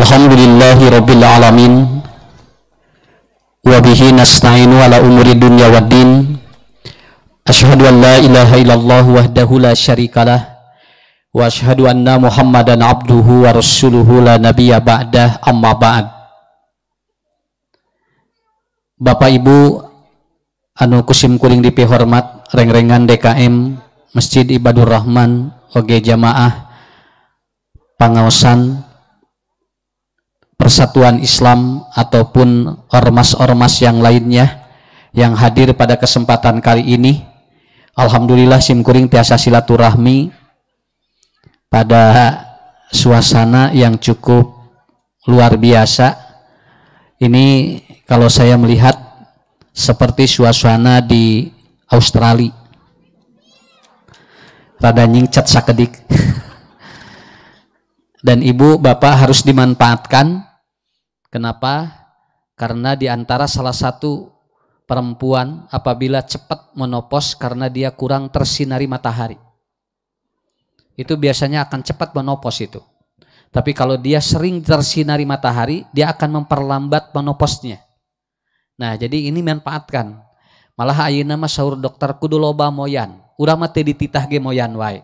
Alhamdulillahi rabbil alamin wa bihi nasta'inu ala umuri dunya waddin. Asyhadu an la ilaha illallah wahdahu la syarikalah wa asyhadu anna Muhammadan abduhu wa rasuluhu la nabiyya ba'dah, amma ba'd. Bapak Ibu anu kusim kuring dipihormat reng-rengan DKM Masjid Ibadur Rahman oge jamaah pangaosan Persatuan Islam ataupun ormas-ormas yang lainnya yang hadir pada kesempatan kali ini. Alhamdulillah simkuring tiasa silaturahmi pada suasana yang cukup luar biasa. Ini kalau saya melihat seperti suasana di Australia. Rada nyingcat sakedik. Dan ibu bapak harus dimanfaatkan. Kenapa? Karena diantara salah satu perempuan apabila cepat menopos karena dia kurang tersinari matahari, itu biasanya akan cepat menopos itu. Tapi kalau dia sering tersinari matahari, dia akan memperlambat menoposnya. Nah jadi ini manfaatkan. Malah ayeuna mah saur dokter kudu loba moyan. Urang mah teu dititah ge moyan wae.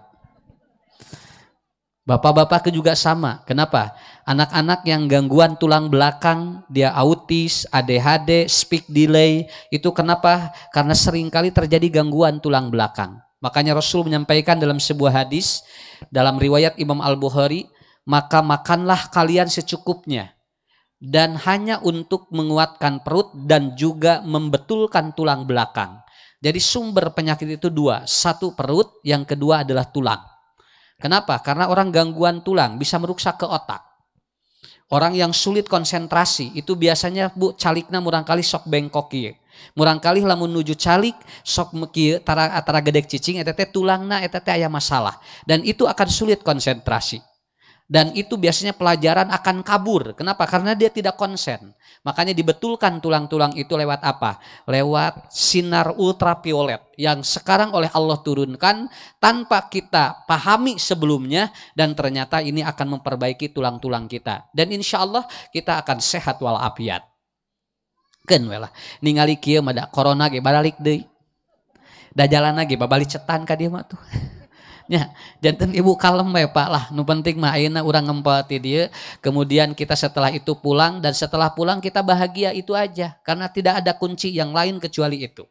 Bapak-bapak juga sama. Kenapa? Anak-anak yang gangguan tulang belakang, dia autis, ADHD, speak delay, itu kenapa? Karena seringkali terjadi gangguan tulang belakang. Makanya Rasul menyampaikan dalam sebuah hadis, dalam riwayat Imam Al-Bukhari, maka makanlah kalian secukupnya. Dan hanya untuk menguatkan perut dan juga membetulkan tulang belakang. Jadi sumber penyakit itu dua. Satu perut, yang kedua adalah tulang. Kenapa? Karena orang gangguan tulang bisa merusak ke otak. Orang yang sulit konsentrasi itu biasanya calikna murang kali sok bengkok kieu. Murang kali lamun nuju calik sok kieu tara gedek cicing eta teh tulangna eta teh aya masalah dan itu akan sulit konsentrasi. Dan itu biasanya pelajaran akan kabur. Kenapa? Karena dia tidak konsen. Makanya dibetulkan tulang-tulang itu lewat apa? Lewat sinar ultraviolet yang sekarang oleh Allah turunkan tanpa kita pahami sebelumnya, dan ternyata ini akan memperbaiki tulang-tulang kita. Dan insya Allah kita akan sehat walafiat. Keun we lah ningali kieu mah da corona ge balik deui. Da jalanna ge babalik cetan ka dieu mah tuh. Ya, janten ibu kalem ya Pak lah. Nu penting mah ayeuna urang ngempel ti dieu. Kemudian kita setelah itu pulang, dan setelah pulang kita bahagia, itu aja. Karena tidak ada kunci yang lain kecuali itu.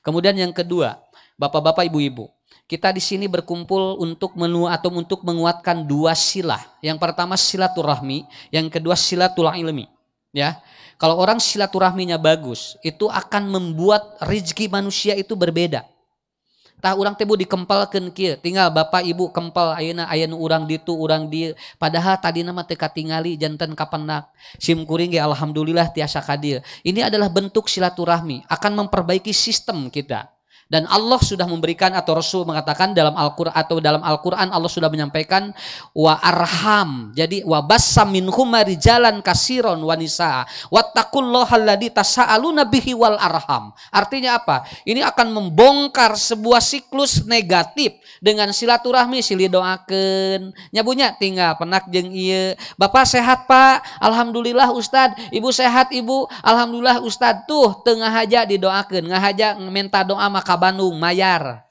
Kemudian yang kedua, bapak-bapak, ibu-ibu, kita di sini berkumpul untuk untuk menguatkan dua sila. Yang pertama silaturahmi, yang kedua silatul ilmi. Ya, kalau orang silaturahminya bagus, itu akan membuat rezeki manusia itu berbeda. Tah urang teh dikempelkeun kieu, tinggal bapak ibu kempel ayeuna aya nu urang ditu urang dieu, padahal tadina mah teu katingali janten kapendak. Sim kuring ge alhamdulillah tiasa ka dieu. Ini adalah bentuk silaturahmi, akan memperbaiki sistem kita. Dan Allah sudah memberikan atau Rasul mengatakan dalam Al-Quran Allah sudah menyampaikan wa arham. Jadi wa bassam minhum rijalan kasiron wa nisaa wattaqullaha alladzi tasaaluna bihi wal arham. Artinya apa? Ini akan membongkar sebuah siklus negatif dengan silaturahmi. Silih doakeun nyabunya tinggal penak jeung ieu. Bapak sehat Pak? Alhamdulillah Ustad. Ibu sehat Ibu? Alhamdulillah Ustad. Tuh teu ngahaja didoakeun, ngahaja minta doa maka Bandung mayar.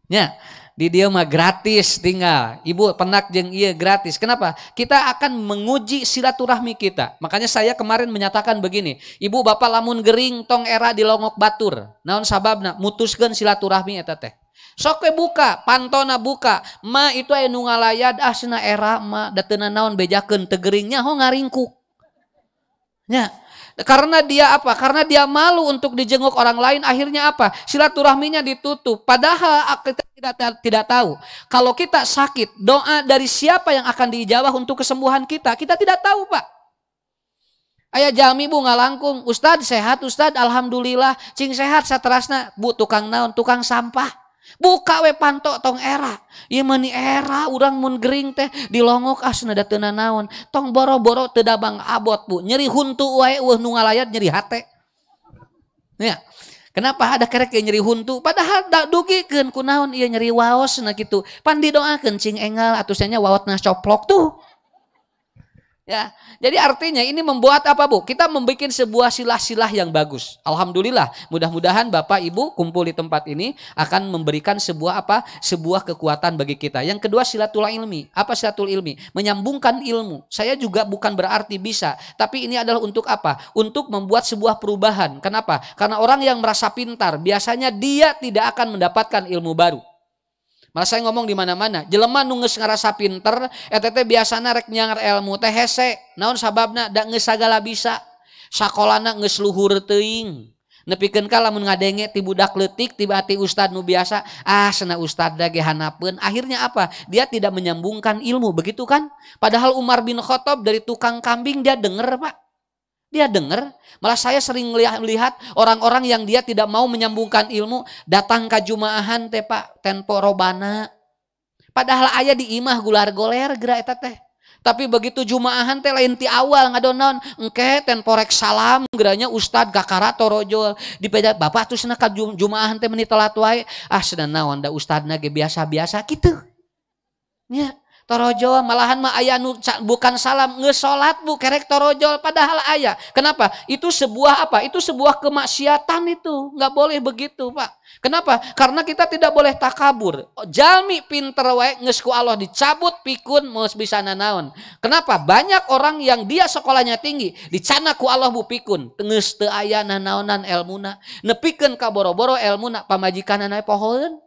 Ya, di dia mah gratis tinggal. Ibu penak jeung ieu gratis. Kenapa? Kita akan menguji silaturahmi kita. Makanya saya kemarin menyatakan begini, Ibu Bapak lamun gering tong era di longok batur. Naon sababna? Mutuskeun silaturahmi eta teh. Sok we buka, pantona buka. Ma itu aya nu ngalayad cenah era ma da teu naon bejakeun teu geuring nya ho ngaringkuk. Nya. Karena dia apa? Karena dia malu untuk dijenguk orang lain, akhirnya apa? Silaturahminya ditutup. Padahal kita tidak tahu. Kalau kita sakit, doa dari siapa yang akan diijabah untuk kesembuhan kita? Kita tidak tahu Pak. Aya jami Bu ngalangkung, Ustad sehat Ustad, alhamdulillah. Cing sehat saterasna, Bu tukang naon? Tukang sampah. Buka we panto tong era. Ieu meni era urang mun gering teh dilongok asna da teu naon. Tong boro-boro teu dabang abot Bu. Nyeri huntu wae nu ngalayat nyeri hate. Ya. Kenapa ada kerek yang nyeri huntu? Padahal dugikeun kunaon ieu nyeri waos na kitu. Pan didoakeun cing enggal atusnya waotna coplok tuh. Ya, jadi artinya ini membuat apa Bu? Kita membuat sebuah silah-silah yang bagus. Alhamdulillah, mudah-mudahan Bapak Ibu kumpul di tempat ini akan memberikan sebuah apa? Sebuah kekuatan bagi kita. Yang kedua silatul ilmi. Apa silatul ilmi? Menyambungkan ilmu. Saya juga bukan berarti bisa, tapi ini adalah untuk apa? Untuk membuat sebuah perubahan. Kenapa? Karena orang yang merasa pintar, biasanya dia tidak akan mendapatkan ilmu baru. Malah saya ngomong di mana-mana, jelema nu geus ngarasa pinter, eta teh biasana rek nyangar ilmu teh hese. Naon sababna? Da geus sagala bisa. Sakolana geus luhur teuing. Nepikeun ka lamun ngadenge ti budak leutik tiba ti ustad nu biasa, cenah ustad da ge hanapeun. Akhirnya apa? Dia tidak menyambungkan ilmu, begitu kan? Padahal Umar bin Khattab dari tukang kambing dia denger, Pak. Dia dengar, malah saya sering melihat orang-orang yang dia tidak mau menyambungkan ilmu datang ke jumaahan teh Pak, tempo robana. Padahal aya di imah gular-goler geura eta teh. Tapi begitu jumaahan teh lain ti awal ngadonaon, engke tempo rek salam geuranya ustad kakara torojol. Dipeda bapak tuh cenah ka jumaahan teh meuni telat wae. Cenah naon da ustadna ge biasa-biasa kitu. Nya. Torojol malahan mah aya nu bukan salam geus salat Bu kerek torojol padahal aya. Kenapa? Itu sebuah apa? Itu sebuah kemaksiatan itu. Enggak boleh begitu, Pak. Kenapa? Karena kita tidak boleh takabur. Jalmi pinter wae geus ku Allah dicabut pikun meus bisa nanaon. Kenapa? Banyak orang yang dia sekolahnya tinggi, dicana ku Allah bu pikun, geus teu aya nanaonan elmuna. Nepikeun ka boro-boro elmuna pamajikanana pohoeun.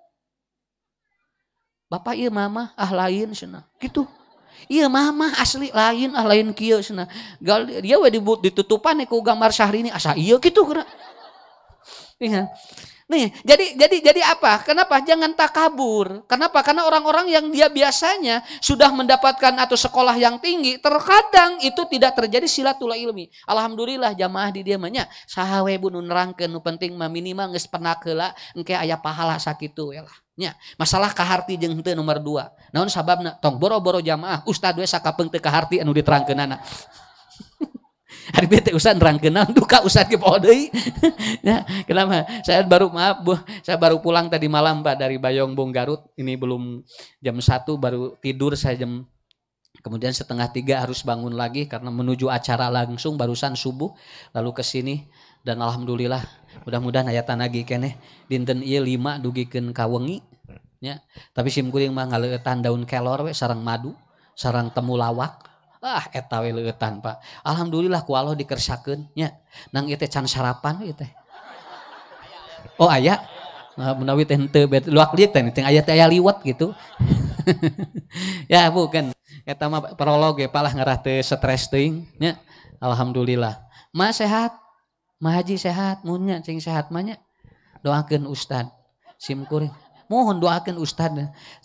Bapak iya mama lain cenah gitu. Iya mama asli lain lain kieu cenah. Dia we ditutupan ku gambar Syahrini asa iya gitu geura. Nih, jadi apa? Kenapa? Jangan takabur. Kenapa? Karena orang-orang yang dia biasanya sudah mendapatkan atau sekolah yang tinggi, terkadang itu tidak terjadi silatul ilmi. Alhamdulillah jamaah di dieu mah nya saha we bu nu nerangkeun nu penting mah minimal geus pernah heula engke aya pahala sakitu we lah. Nya, masalah kaharti jeung henteu nomor 2. Naon sababna? Tong boro-boro jamaah ustad we sakapeung teu kaharti anu diterangkeunana. Hari bete ustad nerangkeun duka ustad ge poho deui. Ya, kenapa? Saya baru pulang tadi malam Pak dari Bayongbong Garut. Ini belum jam 1 baru tidur saya kemudian 2:30 harus bangun lagi karena menuju acara langsung barusan subuh lalu ke sini dan alhamdulillah mudah-mudahan ayatan lagi keneh dinten ieu 5 dugikeun ka wengi nya. Tapi simkuring mah ngaleueutan daun kelor we sareng madu, sareng temulawak. Eta we leueutan Pak. Alhamdulillah ku Allah dikersakeun nya. Nang ieu teh can sarapan ieu teh. Oh aya. Menawi teh henteu luak lieu teh aya teh aya liwet gitu. Ya bukan. Eta mah prolog ge palah ngarah teu stres teuing nya. Alhamdulillah. Ma sehat. Ma Haji sehat, mun nya cing sehat mah nya. Doakeun ustad. Simkuring. Mohon doakeun ustad.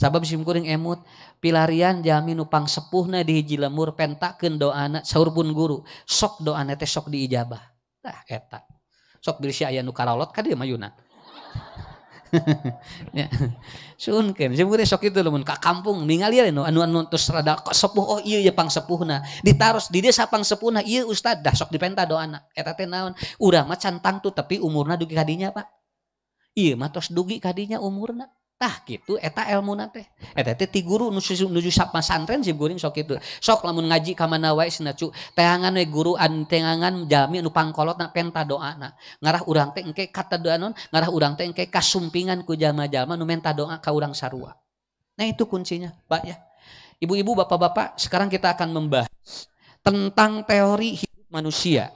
Sabab simkuring emut pilarian jami nu pangsepuhna di hiji lemur pentakeun doana saur pun guru. Sok doana teh sok diijabah. Tah eta. Sok bisi aya nu karolot ka dieu mayuna. Ya. Sunkeun simkuring sok itu lamun ka kampung ningali anu tos rada sepuh oh ieu ya pangsepuhna. Ditaros di dieu sapangsepuhna ieu ustad dah sok dipenta doana. Eta teh naon? Urang mah can tangtu tapi umurna dugi ka dinya Pak. Ieu mah tos dugi ka dinya umurna. Tah gitu eta elmuna teh. Eta teh ti guru nuju pesantren si guring sok kitu. Sok lamun ngaji ka mana wae cenah cu. Teangan we guru teangan jami anu pangkolotna penta doana. Ngarah urang teh engke kata doa non, ngarah urang teh engke kasumpingan ku jalma-jalma nu menta doa ka urang sarua. Nah itu kuncinya, Pak ya. Ibu-ibu, bapak-bapak, sekarang kita akan membahas tentang teori hidup manusia.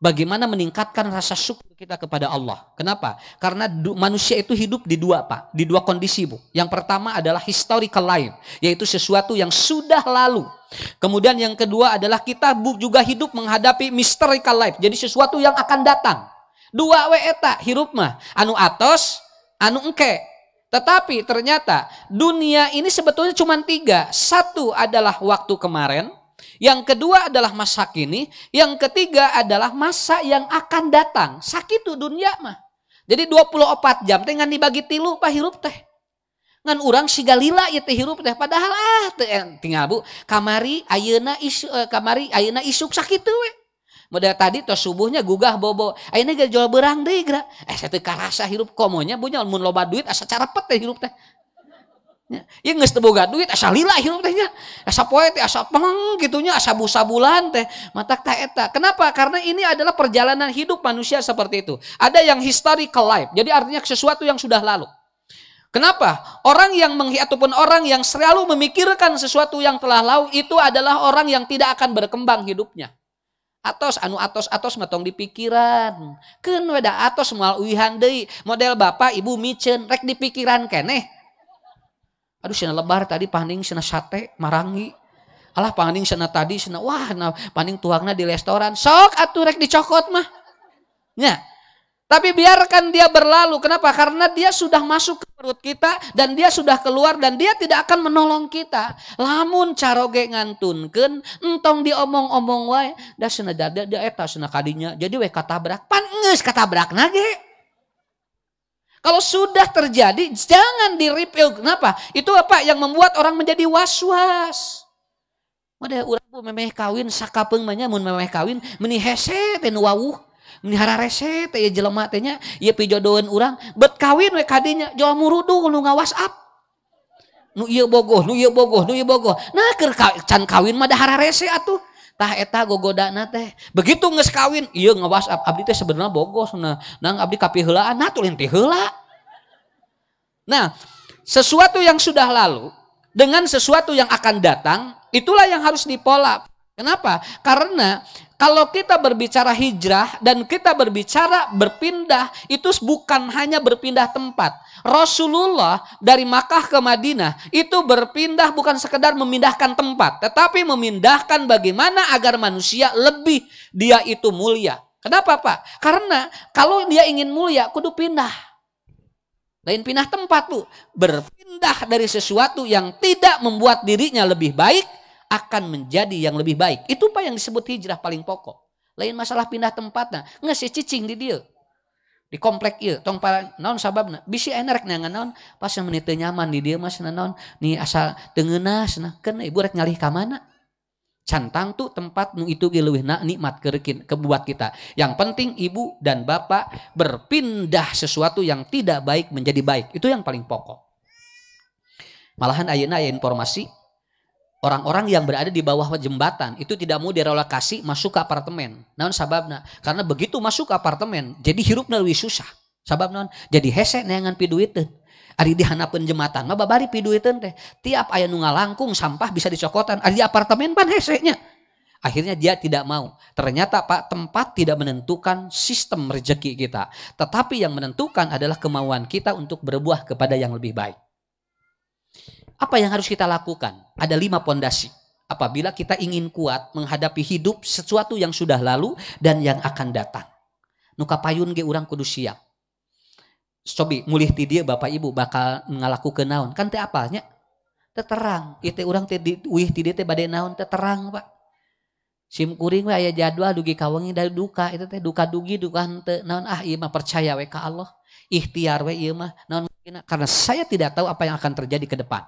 Bagaimana meningkatkan rasa syukur kita kepada Allah. Kenapa? Karena manusia itu hidup di dua Pak, di dua kondisi Bu. Yang pertama adalah historical life, yaitu sesuatu yang sudah lalu. Kemudian yang kedua adalah kita juga hidup menghadapi mystical life, jadi sesuatu yang akan datang. Dua we eta hirup mah, anu atos, anu engke. Tetapi ternyata dunia ini sebetulnya cuma 3. Satu adalah waktu kemarin. Yang kedua adalah masa kini, yang ketiga adalah masa yang akan datang. Sakitu dunia mah. Jadi 24 jam teh ngan dibagi 3 Pak hirup teh. Ngan urang siga lila ieu teh hirup teh padahal teu tinggal Bu kamari ayeuna isuk sakitu we. Model tadi tos subuhnya gugah bobo. Ayeuna ge jual beurang deui geura. Saya teu karasa hirup komonya bunya mun loba duit asa carepet teh hirup teh. Ieu geus teu boga duit asa lila hirup teh nya. Asa poe teh asa peng gitunya asa busabulan teh. Matak tah eta. Kenapa? Karena ini adalah perjalanan hidup manusia seperti itu. Ada yang historical life. Jadi artinya sesuatu yang sudah lalu. Kenapa? Orang yang ataupun orang yang selalu memikirkan sesuatu yang telah lalu itu adalah orang yang tidak akan berkembang hidupnya. Atos matong di pikiran. Keun weda atos moal uihan deui. Model bapak ibu miceun rek di pikiran keneh. Aduh cenah lebar tadi paning cenah sate marangi. Alah paning cenah tadi cenah wah nah paning tuangna di restoran. Sok atuh rek dicokot mah. Nya. Tapi biarkan dia berlalu. Kenapa? Karena dia sudah masuk ke perut kita dan dia sudah keluar dan dia tidak akan menolong kita. Lamun caroge ngantunkeun entong diomong-omong wae da cenah dada da eta cenah kadinya. Jadi we katabrak. Pan geus katabrakna ge. Kalau sudah terjadi, jangan di-repeal. Kenapa? Itu apa yang membuat orang menjadi was-was. Mada urang memeh kawin sakapeung mah nya mun memeh kawin meuni hese teh nu wawuh, meuni hararese teh jelema teh nya ieu pijodohan urang, bet kawin we kadinya jual murudu nu nga-WhatsApp. Nu ieu bogoh, nu ieu bogoh, nu ieu bogoh. Nah keur can kawin mah da hararese atuh. Tah eta gogodana teh. Begitu geus kawin, ieu nge-WhatsApp abdi teh sebenarnya bogos nang abdi kapiheulaan, nah tulin teh heula. Nah, sesuatu yang sudah lalu dengan sesuatu yang akan datang, itulah yang harus dipola. Kenapa? Karena kalau kita berbicara hijrah dan kita berbicara berpindah, itu bukan hanya berpindah tempat. Rasulullah dari Makkah ke Madinah itu berpindah bukan sekedar memindahkan tempat, tetapi memindahkan bagaimana agar manusia lebih dia itu mulia. Kenapa Pak? Karena kalau dia ingin mulia, kudu pindah. Lain pindah tempat tuh, berpindah dari sesuatu yang tidak membuat dirinya lebih baik akan menjadi yang lebih baik. Itu Pak yang disebut hijrah paling pokok. Lain masalah pindah tempatnya, nggak sih cicing di dia. Di komplek ieu tong para naon sababna bisi aya rek neangan naon pas menit teu nyaman di dieu mah cenah naon ni asa teu ngeunah cenah keun ibu rek ngalih ka mana cantang tuh tempat nu itu ge leuwih nikmat ke buat kita. Yang penting ibu dan bapak berpindah sesuatu yang tidak baik menjadi baik, itu yang paling pokok. Malahan ayeuna aya informasi orang-orang yang berada di bawah jembatan itu tidak mau direlokasi masuk ke apartemen. Naon sababna? Karena begitu masuk ke apartemen, jadi hirupna leuwih susah. Sabab naon? Jadi hese neangan piduiteun. Ari dihanapeun jembatan mah babari piduiteun teh. Tiap aya nu ngalangkung sampah bisa dicokotan. Ari di apartemen pan hesenya. Akhirnya dia tidak mau. Ternyata Pak, tempat tidak menentukan sistem rezeki kita. Tetapi yang menentukan adalah kemauan kita untuk berbuah kepada yang lebih baik. Apa yang harus kita lakukan? Ada 5 pondasi. Apabila kita ingin kuat menghadapi hidup sesuatu yang sudah lalu dan yang akan datang. Nu kapayun ge urang kudu siap. Cobi mulih ti dieu Bapak Ibu bakal ngalakukeun naon? Kan teh apalnya? Teu terang. Ieu teh urang teh uih ti dieu teh bade naon teh terang, Pak. Sim kuring we aya jadwal dugi kawengi da duka itu teh duka dugi duka henteu. Naon ieu mah percaya we ka Allah. Ikhtiar we ieu mah naon karena saya tidak tahu apa yang akan terjadi ke depan.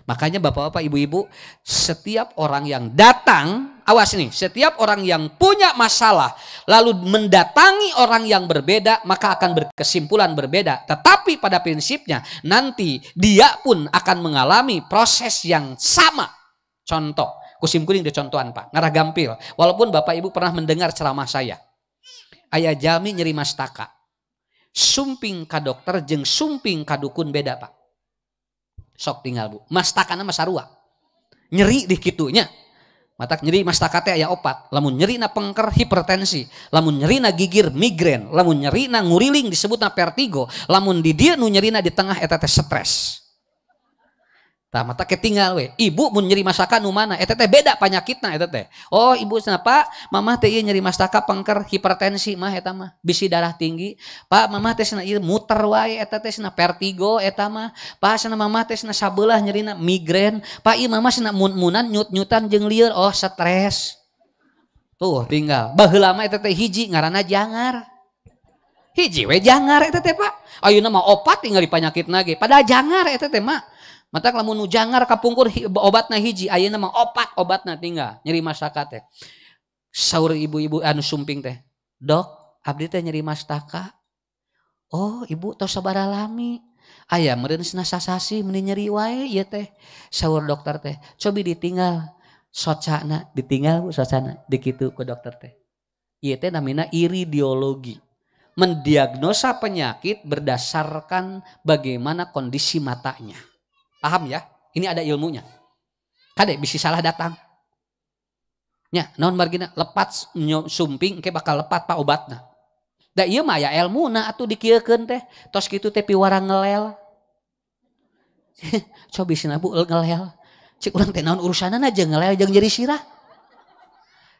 Makanya bapak-bapak, ibu-ibu, setiap orang yang datang, awas nih, setiap orang yang punya masalah, lalu mendatangi orang yang berbeda, maka akan berkesimpulan berbeda. Tetapi pada prinsipnya, nanti dia pun akan mengalami proses yang sama. Contoh, kusimkuling di contohan Pak, ngarah gampil. Walaupun bapak ibu pernah mendengar ceramah saya. Aya jami nyeri mastaka. Sumping ka dokter jeung sumping ka dukun beda Pak. Sok tinggal Bu. Mastakana mah sarua. Nyeri di kitunya. Matak nyeri mastaka teh aya opat. Lamun nyeri na pengker hipertensi, lamun nyeri na gigir migrain, lamun nyeri na nguriling disebutna vertigo, lamun di dieu nu nyeri na di tengah eta teh stres. Tah mata ketinggal we. Ibu mun nyeri mastaka nu mana? Eta teh beda panyakitna eta teh. Oh, ibu cenah Pak, mamah teh ieu nyeri mastaka pengker hipertensi mah eta mah, bisi darah tinggi. Pak, mamah teh cenah ieu muter wae eta teh cenah vertigo eta mah. Pak, cenah mamah teh cenah sabelah nyerina migrain. Pak, ieu mamah cenah mun-munan nyut-nyutan jeung lieur. Oh, stres. Tuh, tinggal. Baheula mah eta teh hiji ngaranna jangar. Hiji we jangar eta teh Pak. Ayeuna mah opat tinggal di panyakitna ge. Padahal jangar eta teh mah. Matak lamun nu jangar kapungkur obatna hiji, ayeuna mah opat obatna tinggal nyeri mastaka teh. Saur ibu-ibu anu sumping teh, "Dok, abdi teh nyeri mastaka." "Oh, Ibu tos sabaraha lami?" Aya meureun sasasi meni nyeri wae ieu teh. Saur dokter teh, cobi ditinggal socana, ditinggal socana dikitu ku dokter teh. Ieu teh namina iridiologi. Mendiagnosa penyakit berdasarkan bagaimana kondisi matanya. Paham ya? Ini ada ilmunya. Kade bisa salah datang. Nya, naon margina lepat sumping ke bakal lepat pak obatna. Da ieu mah aya elmuna atuh dikieukeun teh. Tos kitu teh piwarang ngelel. Cobi cenah Bu ngelel. Cik urang teh naon urusanana jeung ngelel jeung nyeri sirah.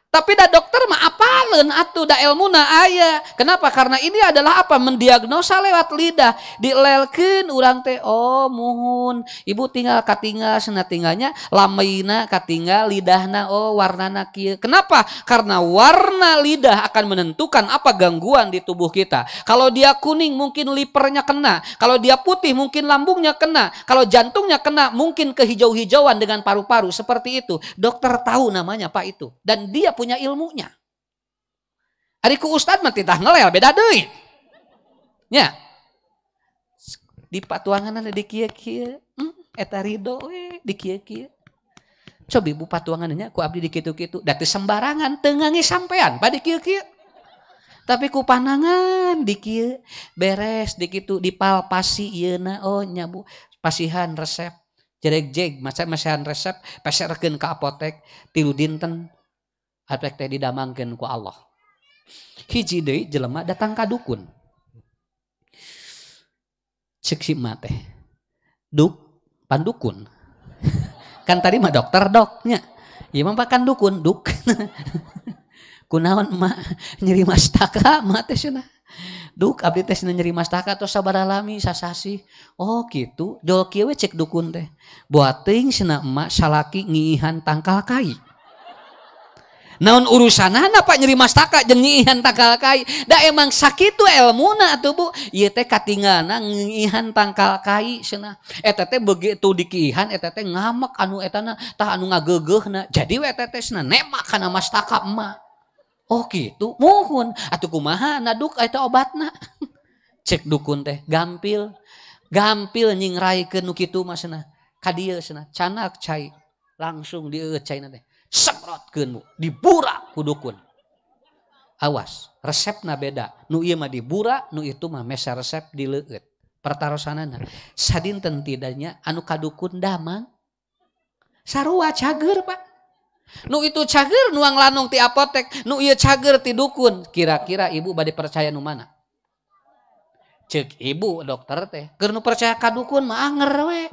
Tapi da dokter mah apaleun atuh da elmuna aya. Kenapa? Karena ini adalah apa? Mendiagnosa lewat lidah. Dilelkeun urang teh, oh muhun. Ibu tinggal katinggal cenah tinggalnya lameina katinggal lidahna oh warnana kieu. Kenapa? Karena warna lidah akan menentukan apa gangguan di tubuh kita. Kalau dia kuning mungkin lipernya kena. Kalau dia putih mungkin lambungnya kena. Kalau jantungnya kena mungkin kehijau-hijauan dengan paru-paru seperti itu. Dokter tahu namanya Pak itu. Dan dia punya ilmunya. Ari ku ustad mah titah ngelel beda deui. Nya. Di patuangan ada di kieu-kieu. Eta ridho we di kieu-kieu. Cobi Bu patuangannya ku abdi di kitu-kitu. Da teu sembarangan teu ngangi sampean pa di kieu-kieu. Tapi ku panangan di kieu beres di kitu dipalpasi ieuna oh nya Bu pasihan resep. Jereg-jeg masihan resep peserkeun ka apotek 3 dinten. Apotek teh didamangkeun ku Allah. Hiji deui jelema datang ka dukun. Cek si emak teh. Duk, pandukun. Kan tadi mah dokter doknya. Ieu mah kan dukun, duk. Kunaon emak nyeri mastaka emak teh cenah. Duk abdi teh nyeri mastaka tos sabaraha lami sasasi. Oh kitu. Jol kieu we cek dukun teh. Buat teuing cenah emak salaki ngiihan tangkal kai. Naon urusanana Pak nyeri mastaka jeung nyiihan tangkal kai. Da emang sakitu elmuna atuh Bu. Ieu teh katinggalna ngiihan tangkal kai cenah. Eta teh begitu dikiihan eta teh ngamek anu etana tah anu ngageugeuhna. Jadi we eta teh cenah nemak kana mastaka emak. Oh kitu. Muhun. Atuh kumaha naduk eta obatna. Cek dukun teh gampil. Gampil nyingraikeun nu kitu mah cenah. Ka dieu cenah canak cai. Langsung dieueut caina teh. Semprotkeun Bu, dibura ku dukun. Awas, resepna beda. Nu ieu mah dibura, nu itu mah mesa resep dileueut. Pertarosanana sadinten tidaknya anu kadukun damang sarua cager Pak. Nu itu cager nuang lanung ti apotek, nu ieu cager ti dukun. Kira-kira ibu bade percaya nu mana? Ceuk ibu dokter teh, keur nu percaya ka dukun mah anger we.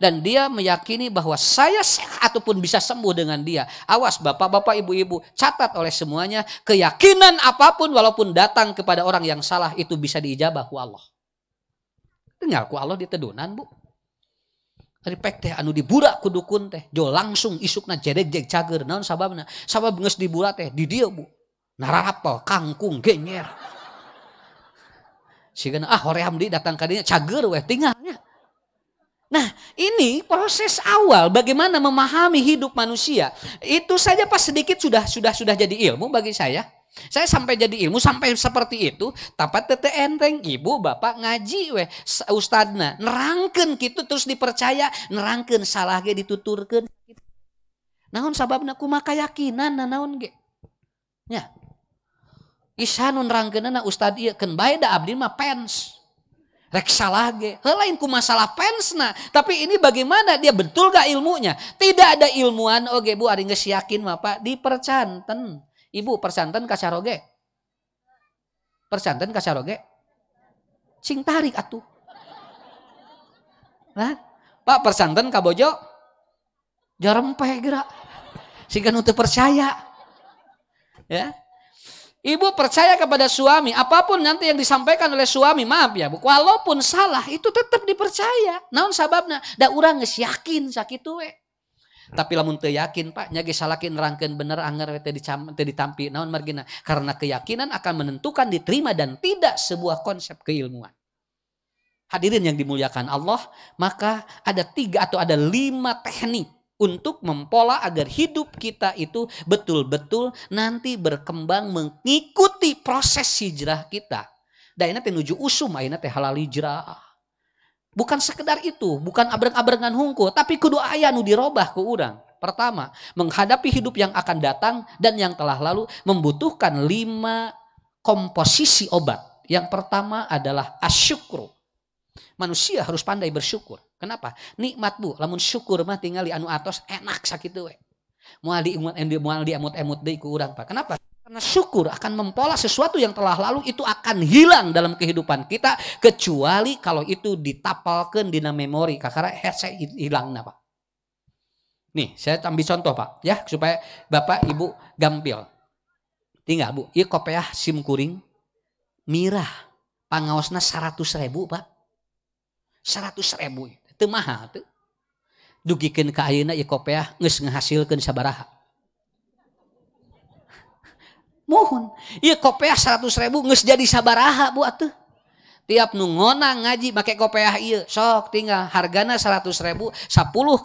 Dan dia meyakini bahwa saya sehat ataupun bisa sembuh dengan dia. Awas bapak-bapak, ibu-ibu, catat oleh semuanya. Keyakinan apapun walaupun datang kepada orang yang salah itu bisa diijabah ku Allah. Tinggal ku Allah ditedunan Bu. Ari pek teh anu dibura ku dukun teh. Jo langsung isukna jereg-jeg cager. Naon sababna? Sabab geus dibura teh di dieu Bu. Narapel, kangkung, genyer. Sigana hoream di datang ka dinya cager weh tinggalnya. Nah ini proses awal bagaimana memahami hidup manusia. Itu saja pas sedikit sudah jadi ilmu bagi saya. Saya sampai jadi ilmu sampai seperti itu. Tapat tete enteng ibu bapak ngaji weh ustadna. Nerangkeun kitu terus dipercaya. Nerangkeun salah ge dituturkeun. Naon sababna kumaha keyakinan naon ge. Nya. Isanun nerangkeunana ustad ieu keun bae da abdi mah pens. Rek salah ge, lain ku masalah pensna. Tapi ini bagaimana dia betul gak ilmunya? Tidak ada ilmuwan oge Bu ari geus yakin mah Pak dipercanten. Ibu percanten ka saroge. Percanten ka saroge. Cing tarik atuh. Nah, Pak percanten ka bojo. Jarempeh geura. Sehingga nu teu percaya. Ya. Ibu percaya kepada suami, apapun nanti yang disampaikan oleh suami, maaf ya Bu, walaupun salah itu tetap dipercaya. Naon sababna? Da urang geus yakin sakitu we. Tapi lamun teu yakin Pak, nya ge salakin nerangkeun bener anger teu ditampi. Naon margina? Karena keyakinan akan menentukan diterima dan tidak sebuah konsep keilmuan. Hadirin yang dimuliakan Allah, maka ada 3 atau ada 5 teknik untuk mempola agar hidup kita itu betul-betul nanti berkembang mengikuti proses hijrah kita. Da ayeuna teh nuju usum, ayeuna teh halal hijrah. Bukan sekedar itu, bukan abreng-abrengan hungkul, tapi kudu aya nu dirobah ku urang. Pertama, menghadapi hidup yang akan datang dan yang telah lalu membutuhkan 5 komposisi obat. Yang pertama adalah asyukru. Manusia harus pandai bersyukur. Kenapa? Nikmat bu, lamun syukur mah tinggal di anu atos enak sakitu we. Moal diemut-emut deui ku urang Pak. Kenapa? Karena syukur akan mempola sesuatu yang telah lalu itu akan hilang dalam kehidupan kita kecuali kalau itu ditapalkeun dina memori kakara hese hilangna Pak. Nih, saya ambil contoh Pak ya supaya Bapak Ibu gampil. Tinggal Bu, ieu kopiah sim kuring mirah. Pangaosna 100.000 Pak. 100.000 teu mahal teu. Dugikeun ka ayeuna ieu kopiah geus ngahasilkeun sabaraha. Mohon, ieu kopiah 100.000 geus jadi sabaraha Bu atuh. Tiap nu ngonang ngaji make kopiah ieu sok tinggal hargana 100.000 10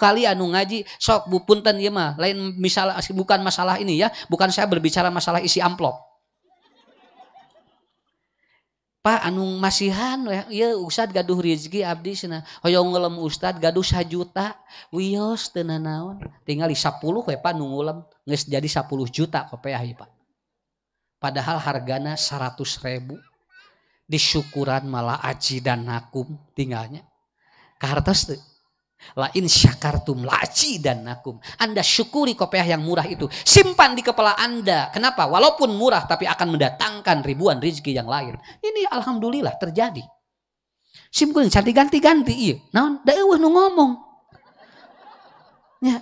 kali anu ngaji sok Bu punten ieu mah lain misal bukan masalah ini ya, bukan saya berbicara masalah isi amplop. Pak anu masihan ya Ustad gaduh rezeki abdi cenah hoyong ngelem Ustad gaduh 1 juta wios teu naon tinggal 10 we Pak nu ngulem geus jadi 10 juta kopiah ieu Pak. Padahal hargana 100.000 disyukuran malah aji dan nakum tinggalnya kahartos teu. La in syakartum la aji dan nakum. Anda syukuri kopiah yang murah itu. Simpan di kepala Anda. Kenapa? Walaupun murah tapi akan mendatangkan ribuan rezeki yang lain. Ini alhamdulillah terjadi. Sim kuring cantik ganti-ganti ieu. Naon? Da eueuh nu ngomong. Ya.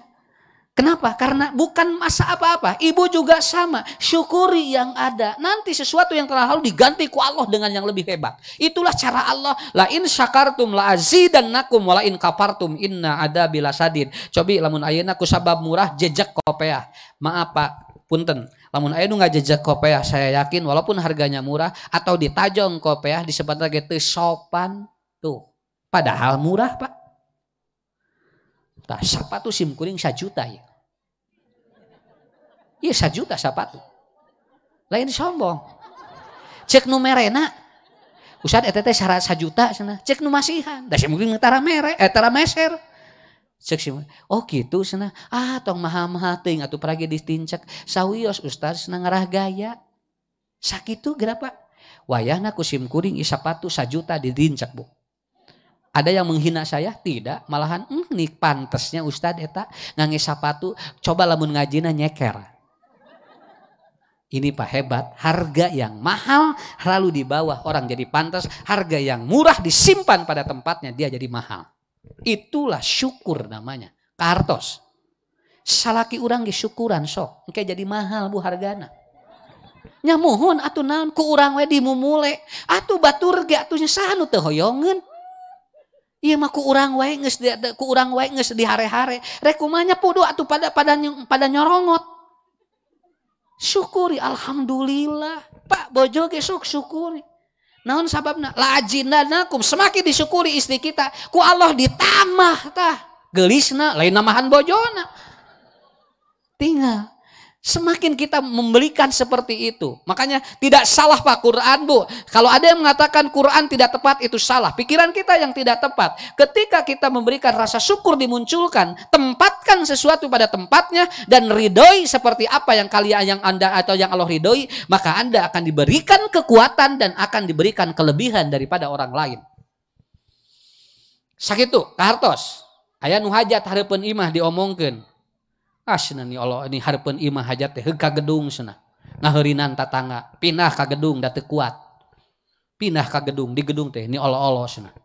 Kenapa? Karena bukan masa apa-apa. Ibu juga sama. Syukuri yang ada. Nanti sesuatu yang telah lalu diganti ku Allah dengan yang lebih hebat. Itulah cara Allah. La in syakartum la azidannakum wa la in kafartum inna adabi lasadid. Cobi lamun ayeuna ku sabab murah jejak kopiah. Maaf Pak, punten. Lamun ayeuna ngajejak kopiah saya yakin walaupun harganya murah atau ditajong kopiah disebut lagi teu sopan tuh. Padahal murah Pak. Tah sapatu sim kuring 1 juta ya. Iya 1 juta sapatu. Lain sombong. Cek nu merena. Ustad eta teh 1 juta cenah. Cek nu masihan. Da sim kuring tara meser. Cek sim. Oh kitu cenah. Ah tong mahal-mahal teuing atuh peragi distincek. Sawios Ustad cenah ngarah gaya. Sakitu geura Pak. Wayahna ku sim kuring sapatu 1 juta didincek Bu. Ada yang menghina saya? Tidak, malahan nih pantesnya Ustad eta ngangge sapatu coba lamun ngajina nyeker. Ini Pak hebat, harga yang mahal lalu di bawah orang jadi pantas, harga yang murah disimpan pada tempatnya dia jadi mahal. Itulah syukur namanya. Kartos. Salaki urang ge syukuran sok, engke jadi mahal Bu hargana. Nya mohon atuh naon ku urang we dimumule, atuh batur ge atuh nya saha nu teu hoyongeun. Iya mah ku urang wae geus di hare-hare. Rek kumaha nya pudu atuh pada nyorongot. Syukuri alhamdulillah. Pak bojo ge sok syukuri. Naon sababna? La ajinanakum semakin disyukuri istri kita ku Allah ditambah tah. Gelisna lain namahan bojona. Tinggal semakin kita memberikan seperti itu. Makanya tidak salah Pak Quran Bu. Kalau ada yang mengatakan Quran tidak tepat itu salah. Pikiran kita yang tidak tepat. Ketika kita memberikan rasa syukur dimunculkan. Tempatkan sesuatu pada tempatnya. Dan ridhoi seperti apa yang Anda atau yang Allah ridhoi. Maka Anda akan diberikan kekuatan dan akan diberikan kelebihan daripada orang lain. Sakitu kahartos. Aya nu hajat hareupeun imah diomongkeun. Cenah ni Allah ini hareupeun imah hajat teh heug ka gedung cenah. Ngaheurinan tatangga, pindah ka gedung da teu kuat. Pindah ka gedung, di gedung teh ni Allah cenah.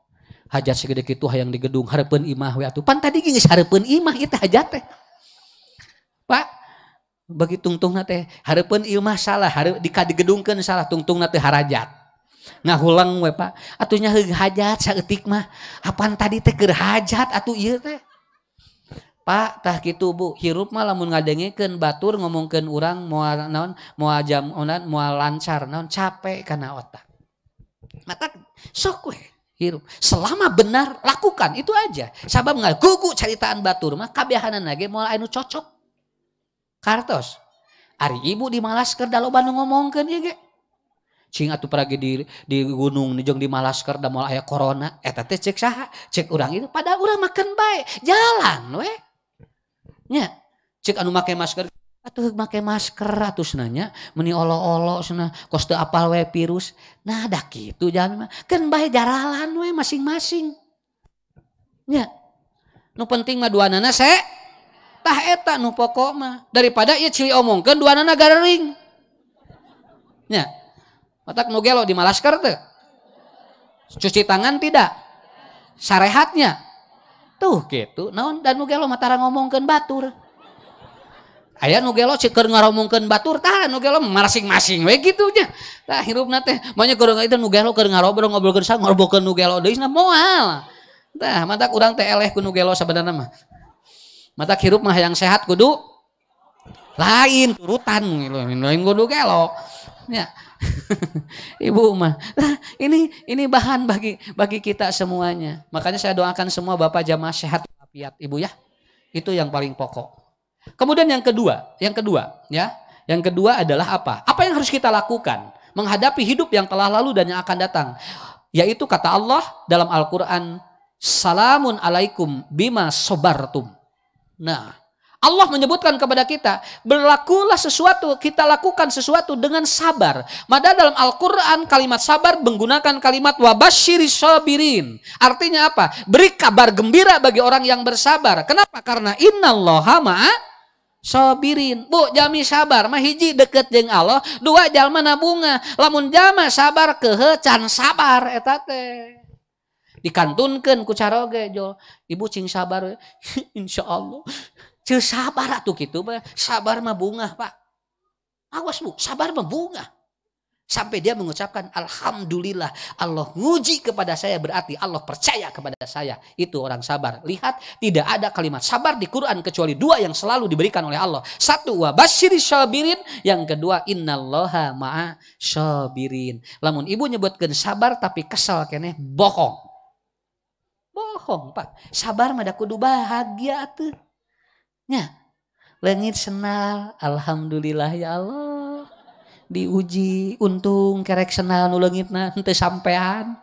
Hajat segede kitu hayang di gedung hareupeun imah we atuh. Pan tadi geus hareupeun imah ieu teh hajat teh. Pak, bagi tungtungna teh hareupeun imah salah, di gedungkeun salah tungtungna teh harajat. Ngahulang we Pak. Atuh nya heug hajat saeutik mah. Apan tadi teh keur hajat atuh ieu teh. Pak tah kitu Bu, hirup mah lamun ngadengekeun batur ngomongkeun urang moal naon, moal jam onan, moal lancar naon capek kana otak. Mata sok we hirup. Selama benar lakukan itu aja. Sabab ngagugu caritaan batur mah kabehanana ge moal anu cocok. Kartos. Ari ibu dimalas keur da loba nu ngomongkeun ieu ge. Cing atuh peragi di gunung di jeung di Malasker da moal aya corona eta teh cek saha cek urang itu pada urang makan bae jalan we nya cek anu make masker atuh make masker atuh nanya meuni olo-olo cenah kos teu apal we virus nah da kitu jalan mah keun bae jaralan we masing-masing nya nu penting mah duanana tah eta nu pokok mah daripada ieu cili omongkeun duanana garering nya matak nu gelo di Malasker teh cuci tangan tidak sarehatnya tuh gitu naon dan nu gelo matara ngomongkeun batur aya nu gelo cek keur ngaromongkeun batur tah nu gelo masing-masing we kitu nya tah hirupna teh manya keur itu nu gelo keur ngobrolkeun sa ngorbokeun nu gelo deui moal tah matak urang teh eleh ku nu gelo sabenerna mah matak hirup mah yang sehat kudu lain turutan lain kudu gelo nya Ibu mah nah, ini bahan bagi kita semuanya. Makanya saya doakan semua Bapak jamaah sehat walafiat Ibu ya. Itu yang paling pokok. Kemudian yang kedua ya. Yang kedua adalah apa? Apa yang harus kita lakukan menghadapi hidup yang telah lalu dan yang akan datang? Yaitu kata Allah dalam Al-Qur'an, "Salamun alaikum bima sobartum." Nah, Allah menyebutkan kepada kita, berlakulah sesuatu, kita lakukan sesuatu dengan sabar. Maka dalam Al-Quran kalimat sabar menggunakan kalimat wabasyiris sabirin. Artinya apa? Beri kabar gembira bagi orang yang bersabar. Kenapa? Karena innallaha ma'a sabirin. Bu, jami sabar, mah hiji deket jeung Allah, dua jalma nabunga. Lamun jalma sabar kehe can sabar eta teh. Dikantunkeun ku caroge jol. Ibu cing sabar insyaallah. Ceu sabar atuh kitu mah, sabar mah bunga, Pak. Awas Bu, sabar mah bunga. Sampai dia mengucapkan alhamdulillah, Allah nguji kepada saya berarti Allah percaya kepada saya. Itu orang sabar. Lihat, tidak ada kalimat sabar di Quran kecuali dua yang selalu diberikan oleh Allah. Satu wa basyiris sabirin, yang kedua innallaha ma'a sabirin. Lamun ibu nyebutkeun sabar tapi kesal keneh bohong. Bohong, Pak. Sabar mah da kudu bahagia atuh. Nya, leungit senal, alhamdulillah ya Allah. Diuji, untung kerek senal nu leungitna henteu sampean.